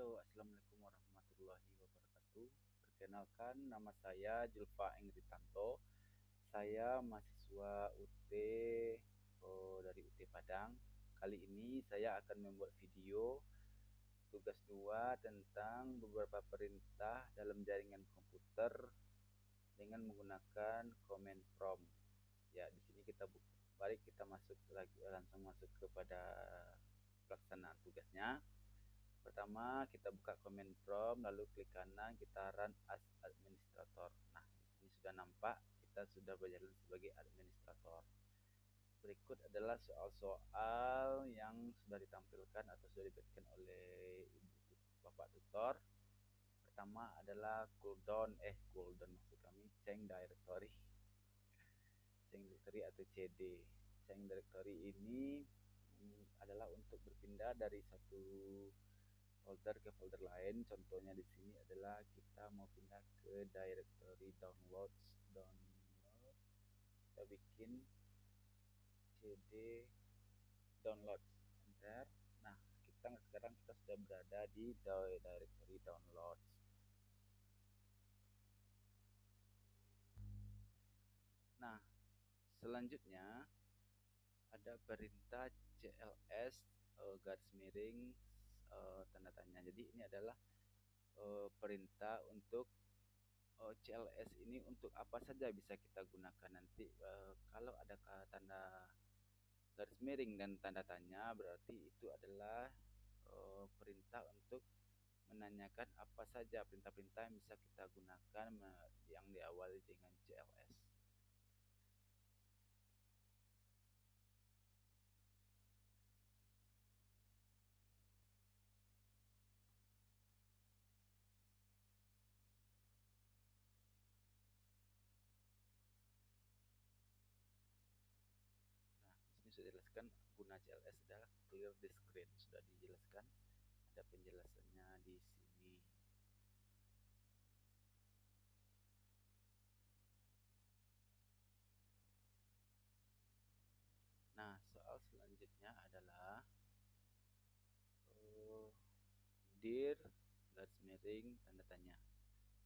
Halo, assalamualaikum warahmatullahi wabarakatuh. Perkenalkan, nama saya Julfa Engritanto. Saya mahasiswa UT dari UT Padang. Kali ini saya akan membuat video tugas 2 tentang beberapa perintah dalam jaringan komputer dengan menggunakan command prompt. Ya, di sini kita masuk lagi langsung masuk kepada pelaksanaan tugasnya. Pertama, kita buka command prompt, lalu klik kanan, kita run as administrator. Nah, ini sudah nampak, kita sudah berjalan sebagai administrator. Berikut adalah soal-soal yang sudah ditampilkan atau sudah diberikan oleh Bapak Tutor. Pertama adalah cooldown maksud kami, change directory. Change directory atau CD. Change directory ini adalah untuk berpindah dari satu folder ke folder lain. Contohnya di sini adalah kita mau pindah ke directory download. Kita bikin cd download, enter. Nah, sekarang kita sudah berada di directory download. Nah, selanjutnya ada perintah cls garis miring tanda tanya. Jadi ini adalah perintah untuk CLS ini untuk apa saja bisa kita gunakan nanti. Kalau ada tanda garis miring dan tanda tanya, berarti itu adalah perintah untuk menanyakan apa saja perintah-perintah yang bisa kita gunakan yang diawali dengan CLS. Nah, di sini sudah dijelaskan guna CLS adalah clear the screen, sudah dijelaskan, ada penjelasannya di sini. Nah, soal selanjutnya adalah dir garis miring tanda tanya.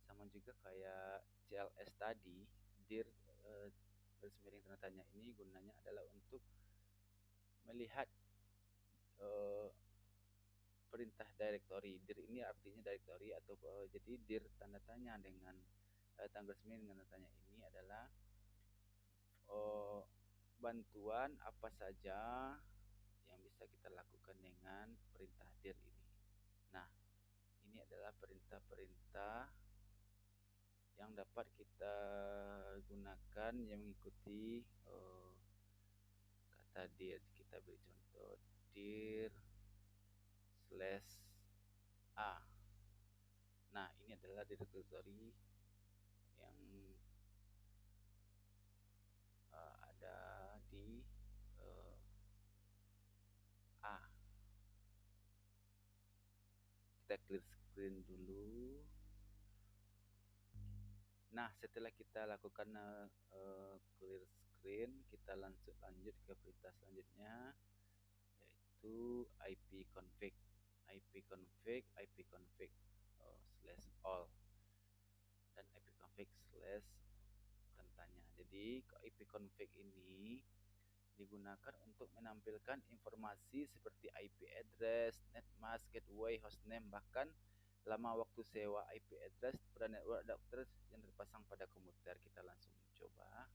Sama juga kayak CLS tadi, dir garis miring tanda tanya ini gunanya adalah untuk melihat perintah directory. Dir ini artinya directory atau jadi dir tanda tanya dengan tanda garis miring tanda tanya ini adalah bantuan apa saja yang bisa kita lakukan dengan perintah dir ini. Nah, ini adalah perintah-perintah yang dapat kita gunakan yang mengikuti kata dir. Kita beri contoh dir slash a. Nah, ini adalah directory yang ada di A. Kita clear screen dulu. Nah, setelah kita lakukan clear screen, kita lanjut ke perintah selanjutnya, yaitu ipconfig slash all dan ipconfig slash tentanya. Jadi ipconfig ini digunakan untuk menampilkan informasi seperti IP address, netmask, gateway, hostname, bahkan lama waktu sewa IP address pada network adapter yang terpasang pada komputer. Kita langsung coba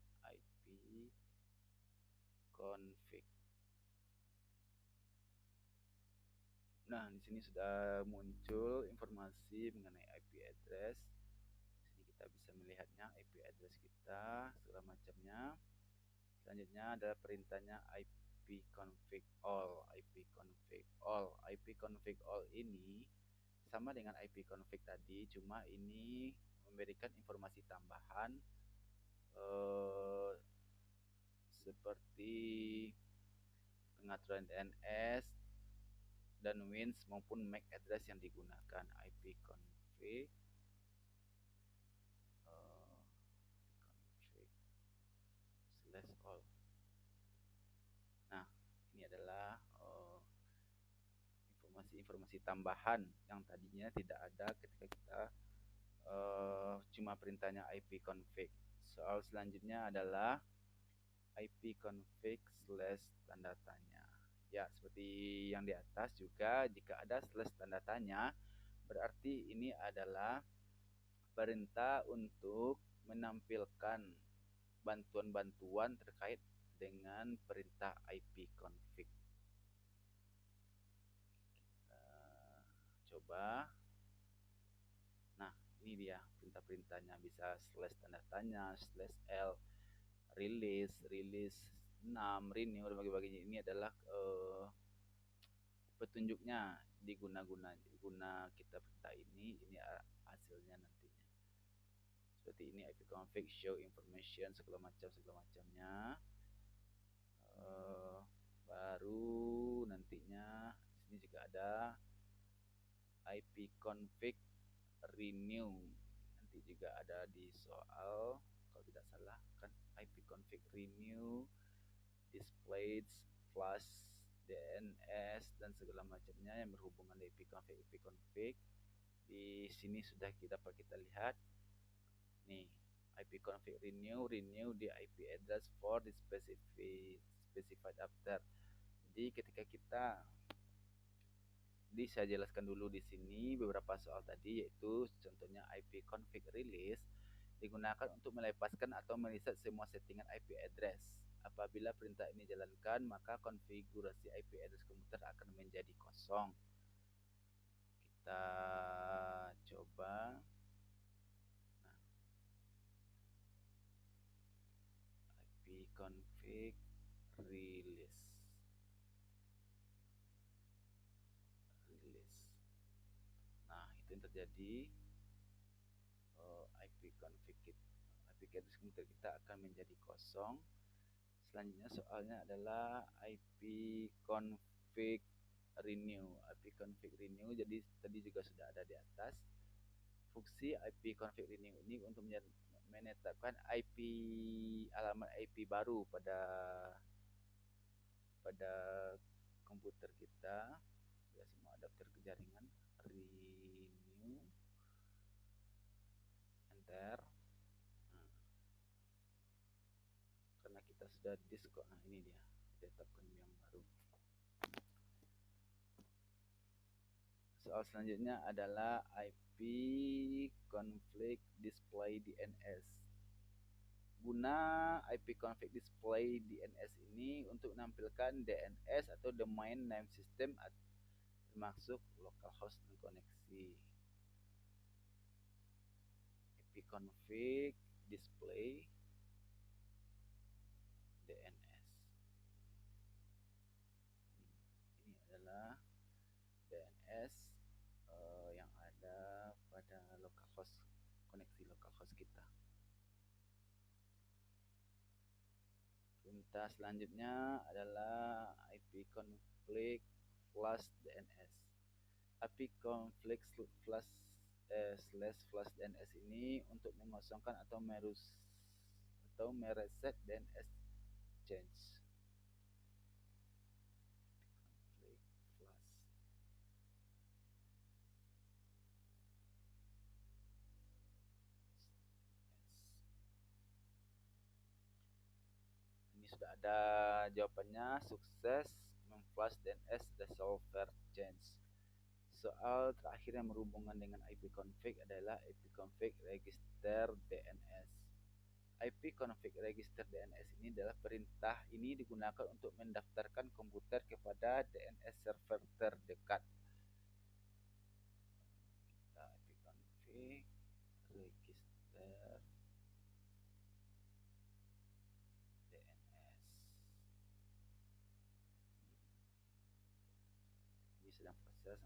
ipconfig. Nah, di sini sudah muncul informasi mengenai IP address. Di sini kita bisa melihatnya, IP address kita, segala macamnya. Selanjutnya adalah perintahnya ipconfig all. ipconfig all ini sama dengan ipconfig tadi, cuma ini memberikan informasi tambahan seperti pengaturan DNS dan WINS maupun MAC address yang digunakan. ipconfig slash all. Nah, ini adalah informasi informasi-informasi tambahan yang tadinya tidak ada ketika kita cuma perintahnya ipconfig. Soal selanjutnya adalah ipconfig slash tanda tanya. Ya, seperti yang di atas juga, jika ada slash tanda tanya, berarti ini adalah perintah untuk menampilkan bantuan-bantuan terkait dengan perintah ipconfig. Kita coba. Nah, ini dia perintah-perintahnya, bisa slash tanda tanya, slash L, release 6, renew, dan sebagainya. Ini adalah petunjuknya guna kita perintah ini hasilnya nantinya. Seperti ini ipconfig show information segala macamnya. Baru nantinya di sini juga ada ipconfig renew, nanti juga ada di soal kalau tidak salah kan, ipconfig renew displays plus DNS dan segala macamnya yang berhubungan dengan ipconfig. Di sini sudah kita lihat nih, ipconfig renew the IP address for the specified after. Jadi ketika kita saya jelaskan dulu di sini beberapa soal tadi, yaitu contohnya ipconfig release digunakan untuk melepaskan atau mereset semua settingan IP address. Apabila perintah ini dijalankan, maka konfigurasi IP address komputer akan menjadi kosong. Kita coba. Nah, ipconfig release. Nah, itu yang terjadi. IP address komputer kita akan menjadi kosong. Selanjutnya soalnya adalah ipconfig renew. Jadi tadi juga sudah ada di atas. Fungsi ipconfig renew ini untuk menetapkan alamat IP baru pada komputer kita. Ya, semua adapter ke jaringan. Renew, enter. Karena kita sudah disk kok. Nah, ini dia, ditetapkan yang baru. Soal selanjutnya adalah ipconfig display DNS. Guna ipconfig display DNS ini untuk menampilkan DNS atau domain name system termasuk localhost dan koneksi. ipconfig display DNS. Ini adalah DNS yang ada pada localhost, koneksi localhost kita. Perintah selanjutnya adalah ipconfig flash DNS. ipconfig flash /flash DNS ini untuk mengosongkan atau mereset DNS change. Sudah ada jawabannya, sukses memflash DNS resolver change. Soal terakhir yang berhubungan dengan ipconfig adalah ipconfig register DNS. ipconfig register DNS ini adalah perintah ini digunakan untuk mendaftarkan komputer kepada DNS server terdekat. Kita ipconfig register sedang proses.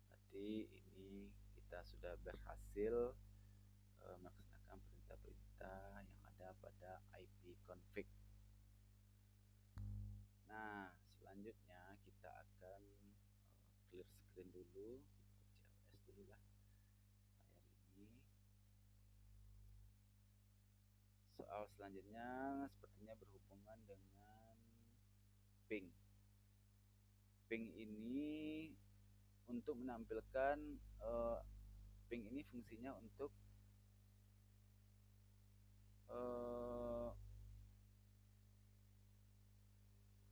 Berarti ini kita sudah berhasil melaksanakan perintah-perintah yang ada pada ipconfig. Nah, selanjutnya kita akan clear screen dulu, CLS dulu lah layar ini. Soal selanjutnya sepertinya berhubungan dengan ping. ping ini untuk menampilkan ping ini fungsinya untuk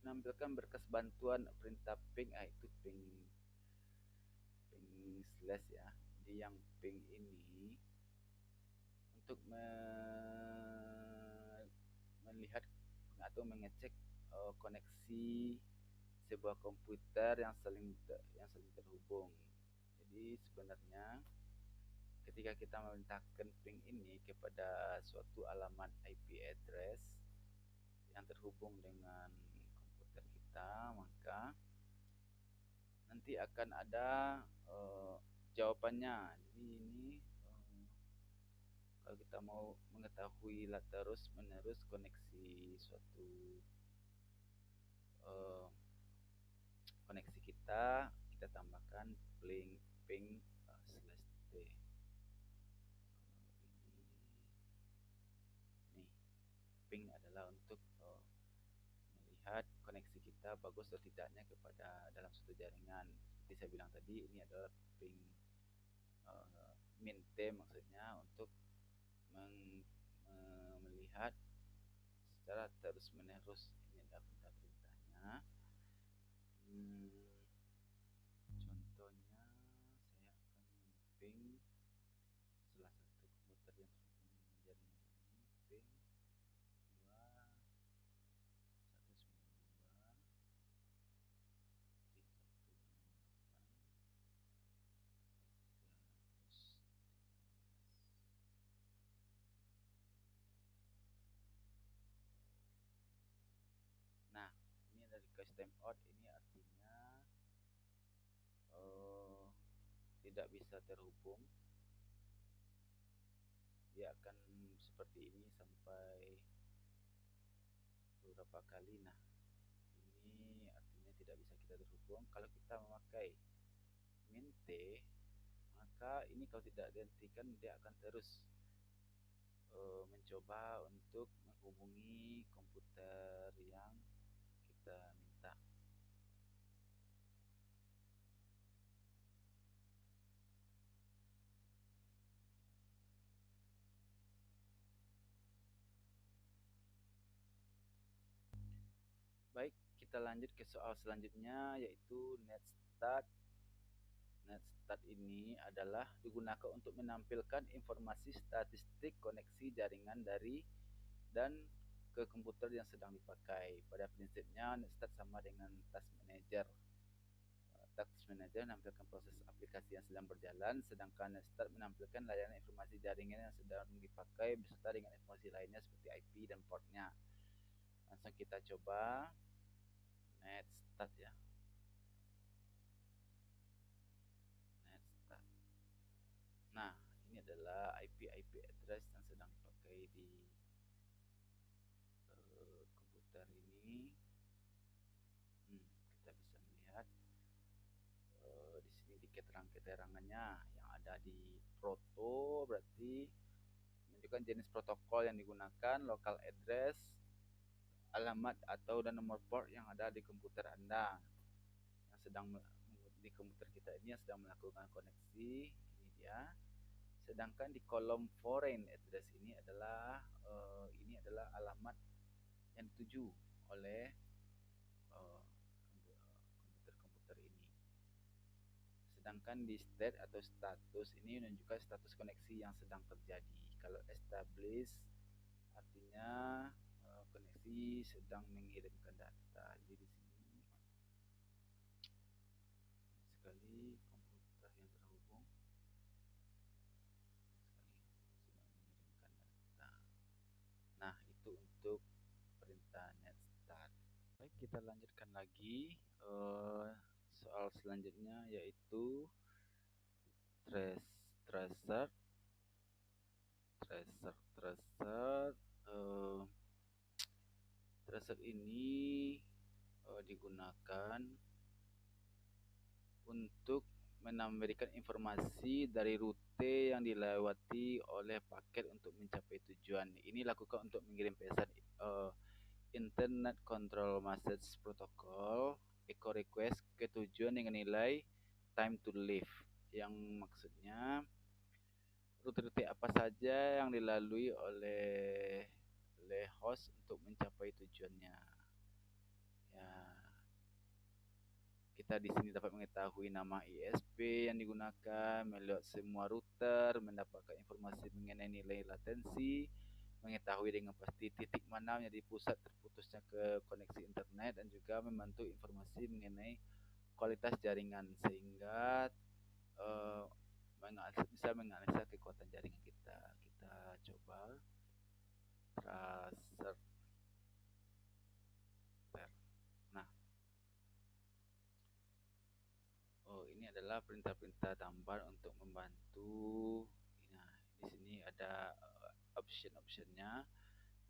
menampilkan berkas bantuan perintah ping, itu ping slash ya. Jadi yang ping ini untuk melihat atau mengecek koneksi sebuah komputer yang saling terhubung. Jadi sebenarnya ketika kita memintakan ping ini kepada suatu alamat IP address yang terhubung dengan komputer kita, maka nanti akan ada jawabannya. Jadi ini kalau kita mau mengetahui terus menerus koneksi suatu koneksi kita tambahkan ping slash t. Nih, ping adalah untuk melihat koneksi kita bagus atau tidaknya kepada dalam suatu jaringan. Seperti saya bilang tadi, ini adalah ping min t, maksudnya untuk melihat secara terus menerus. Ini adalah perintah-perintahnya. Contohnya saya akan memping salah satu komputer yang terhubung dengan jaringan ini, ping 2.168.3.1. Nah, ini dari request timeout, ini artinya tidak bisa terhubung. Dia akan seperti ini sampai beberapa kali. Nah, ini artinya tidak bisa kita terhubung. Kalau kita memakai min t, maka ini kalau tidak dihentikan dia akan terus mencoba untuk menghubungi komputer yang kita minta. Baik, kita lanjut ke soal selanjutnya, yaitu netstart. Netstart ini adalah digunakan untuk menampilkan informasi statistik koneksi jaringan dari dan ke komputer yang sedang dipakai. Pada prinsipnya, netstart sama dengan task manager. Task manager menampilkan proses aplikasi yang sedang berjalan, sedangkan netstart menampilkan layanan informasi jaringan yang sedang dipakai beserta dengan informasi lainnya seperti IP dan portnya. Langsung kita coba netstart ya. Netstart. Nah, ini adalah IP address yang sedang dipakai di komputer ini. Kita bisa melihat di sini di keterangannya yang ada di proto, berarti menunjukkan jenis protokol yang digunakan, local address, alamat atau dan nomor port yang ada di komputer Anda yang sedang di komputer kita ini yang sedang melakukan koneksi. Ini dia. Sedangkan di kolom foreign address ini adalah alamat yang dituju oleh komputer ini. Sedangkan di state atau status ini menunjukkan status koneksi yang sedang terjadi. Kalau establish artinya koneksi sedang mengirimkan data. Jadi di sini sekali komputer yang terhubung sedang mengirimkan data. Nah, itu untuk perintah netstart. Baik, kita lanjutkan lagi soal selanjutnya, yaitu tracer. Tracer ini digunakan untuk memberikan informasi dari rute yang dilewati oleh paket untuk mencapai tujuan. Ini lakukan untuk mengirim pesan Internet Control Message Protocol echo request ke tujuan dengan nilai time to live, yang maksudnya rute-rute apa saja yang dilalui oleh host untuk mencapai tujuannya. Ya, kita di sini dapat mengetahui nama ISP yang digunakan, melihat semua router, mendapatkan informasi mengenai nilai latensi, mengetahui dengan pasti titik mana menjadi pusat terputusnya ke koneksi internet, dan juga membantu informasi mengenai kualitas jaringan sehingga eh, bisa menganalisa kekuatan jaringan kita. Kita coba tracer. Nah, ini adalah perintah-perintah tambahan untuk membantu. Nah, di sini ada option-optionnya.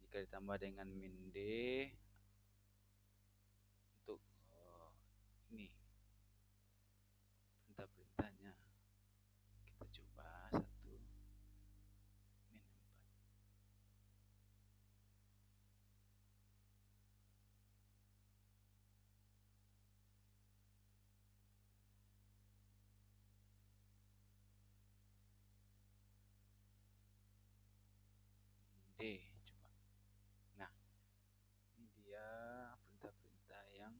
Jika ditambah dengan min D untuk ini perintah-perintahnya. Kita coba satu min 4 D coba. Nah, ini dia perintah-perintah yang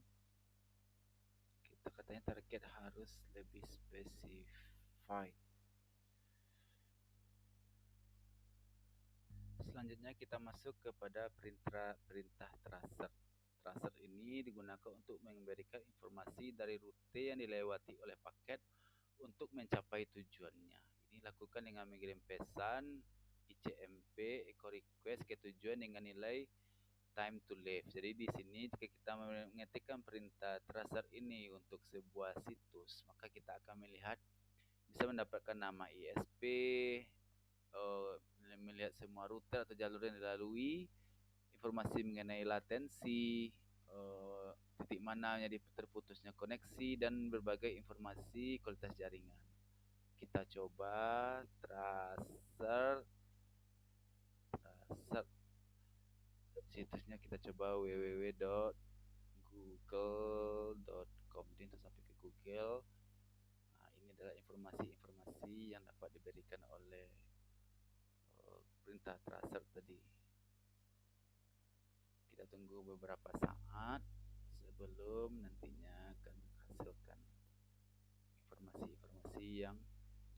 kita katanya target harus lebih specified. Selanjutnya kita masuk kepada perintah tracer. Tracer ini digunakan untuk memberikan informasi dari rute yang dilewati oleh paket untuk mencapai tujuannya. Ini lakukan dengan mengirim pesan ICMP echo request ke tujuan dengan nilai time to live. Jadi di sini jika kita mengetikkan perintah tracer ini untuk sebuah situs, maka kita akan melihat bisa mendapatkan nama ISP, melihat semua rute atau jalur yang dilalui, informasi mengenai latensi, titik mana jadi terputusnya koneksi, dan berbagai informasi kualitas jaringan. Kita coba tracer situsnya, kita coba www.google.com. Ini sampai ke Google. Nah, ini adalah informasi-informasi yang dapat diberikan oleh perintah tracer tadi. Kita tunggu beberapa saat sebelum nantinya akan menghasilkan informasi-informasi yang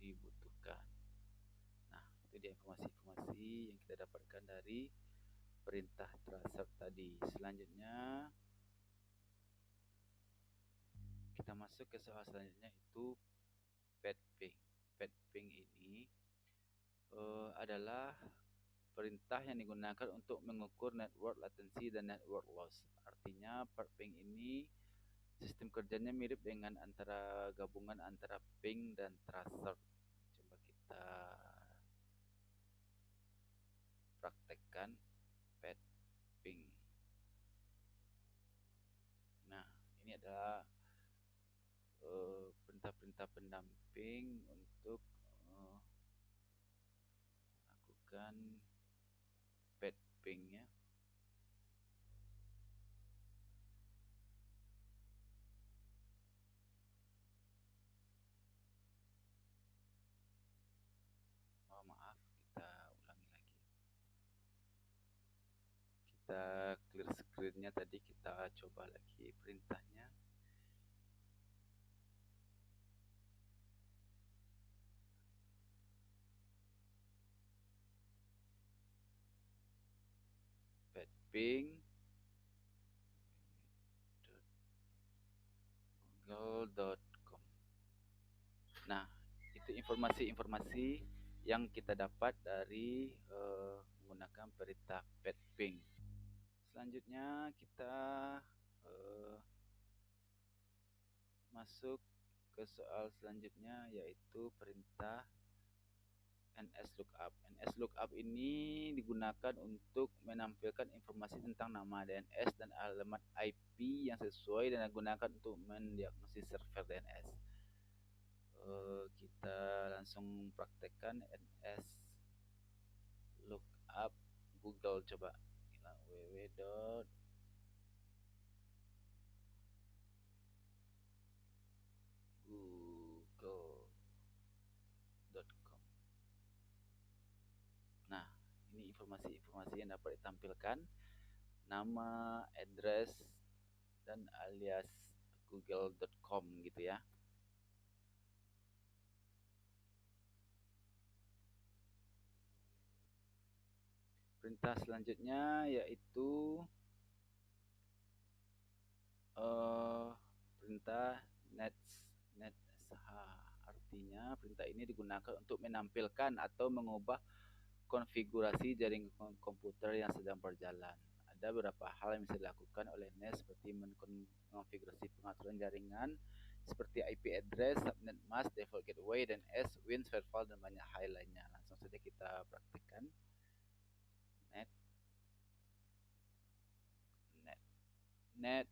dibutuhkan. Nah, itu dia informasi-informasi yang kita dapatkan dari perintah tracer tadi. Selanjutnya kita masuk ke soal selanjutnya, itu petping. Petping ini adalah perintah yang digunakan untuk mengukur network latency dan network loss. Artinya petping ini sistem kerjanya mirip dengan gabungan antara ping dan tracer. Coba kita praktekkan petping. Nah, ini adalah perintah-perintah pendamping untuk melakukan petping ya. Maaf, kita ulangi lagi. Kita clear screen-nya tadi, kita coba lagi perintahnya. Petping google.com. Nah, itu informasi-informasi yang kita dapat dari menggunakan perintah petping. Selanjutnya kita masuk ke soal selanjutnya, yaitu perintah NSLOOKUP. NSLOOKUP ini digunakan untuk menampilkan informasi tentang nama DNS dan alamat IP yang sesuai dan digunakan untuk mendiagnosis server DNS. Kita langsung praktekkan NSLOOKUP Google. Coba www. informasi-informasi yang dapat ditampilkan, nama, address, dan alias google.com gitu ya. Perintah selanjutnya yaitu perintah net artinya perintah ini digunakan untuk menampilkan atau mengubah konfigurasi jaringan komputer yang sedang berjalan. Ada beberapa hal yang bisa dilakukan oleh NAS seperti mengonfigurasi pengaturan jaringan seperti IP address, subnet mask, default gateway, dan wins, firewall, dan banyak hal lainnya. Langsung saja kita praktikkan. Net.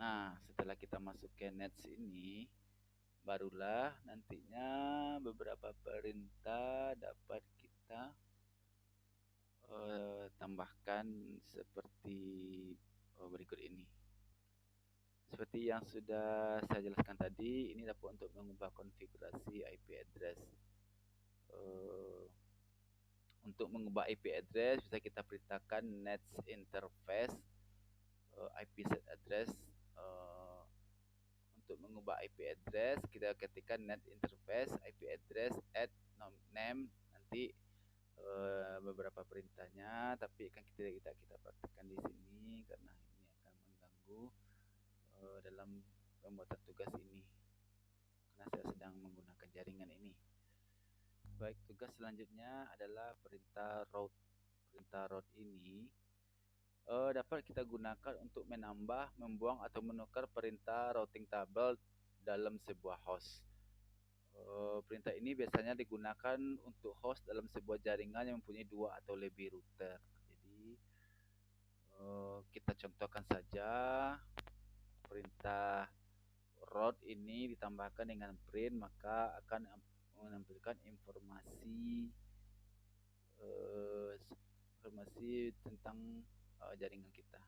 Nah, setelah kita masuk ke nets ini, barulah nantinya beberapa perintah dapat kita tambahkan seperti berikut ini. Seperti yang sudah saya jelaskan tadi, ini dapat untuk mengubah konfigurasi IP address. Untuk mengubah IP address bisa kita perintahkan nets interface IP set address. Untuk mengubah IP address kita ketikkan net interface IP address add name, nanti beberapa perintahnya, tapi kan kita praktekkan di sini karena ini akan mengganggu dalam pembuatan tugas ini karena saya sedang menggunakan jaringan ini. Baik, tugas selanjutnya adalah perintah route. Perintah route ini dapat kita gunakan untuk menambah, membuang, atau menukar perintah routing table dalam sebuah host. Perintah ini biasanya digunakan untuk host dalam sebuah jaringan yang mempunyai 2 atau lebih router. Jadi kita contohkan saja perintah route ini ditambahkan dengan print, maka akan menampilkan informasi tentang jaringan kita.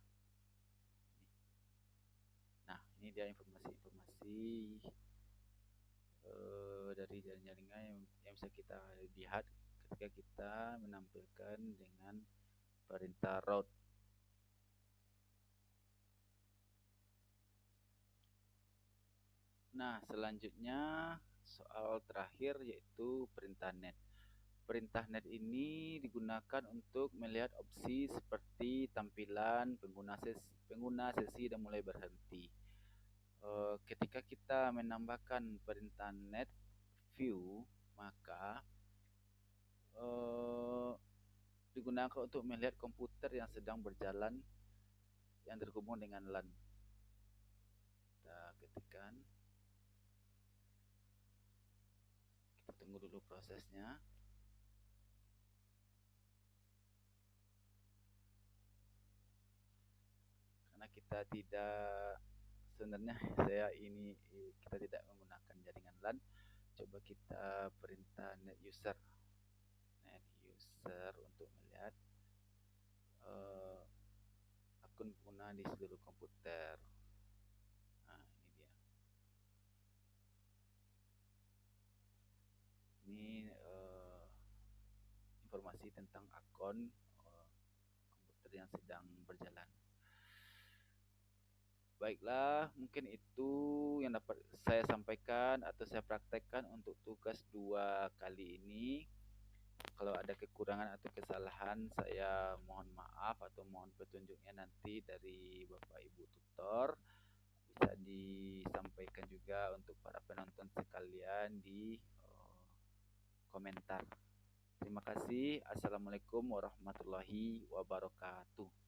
Nah, ini dia informasi-informasi dari jaringan yang bisa kita lihat ketika kita menampilkan dengan perintah route. Nah, selanjutnya soal terakhir yaitu perintah net. Perintah net ini digunakan untuk melihat opsi seperti tampilan pengguna sesi dan mulai berhenti. Ketika kita menambahkan perintah net view, maka digunakan untuk melihat komputer yang sedang berjalan yang terhubung dengan LAN. Kita ketikkan, kita tunggu dulu prosesnya. Karena kita tidak, sebenarnya kita tidak menggunakan jaringan LAN. Coba kita perintah net user untuk melihat akun pengguna di seluruh komputer. Nah, ini dia. Ini informasi tentang akun komputer yang sedang berjalan. Baiklah, mungkin itu yang dapat saya sampaikan atau saya praktekkan untuk tugas 2 kali ini. Kalau ada kekurangan atau kesalahan, saya mohon maaf atau mohon petunjuknya nanti dari Bapak Ibu tutor. Bisa disampaikan juga untuk para penonton sekalian di komentar. Terima kasih. Assalamualaikum warahmatullahi wabarakatuh.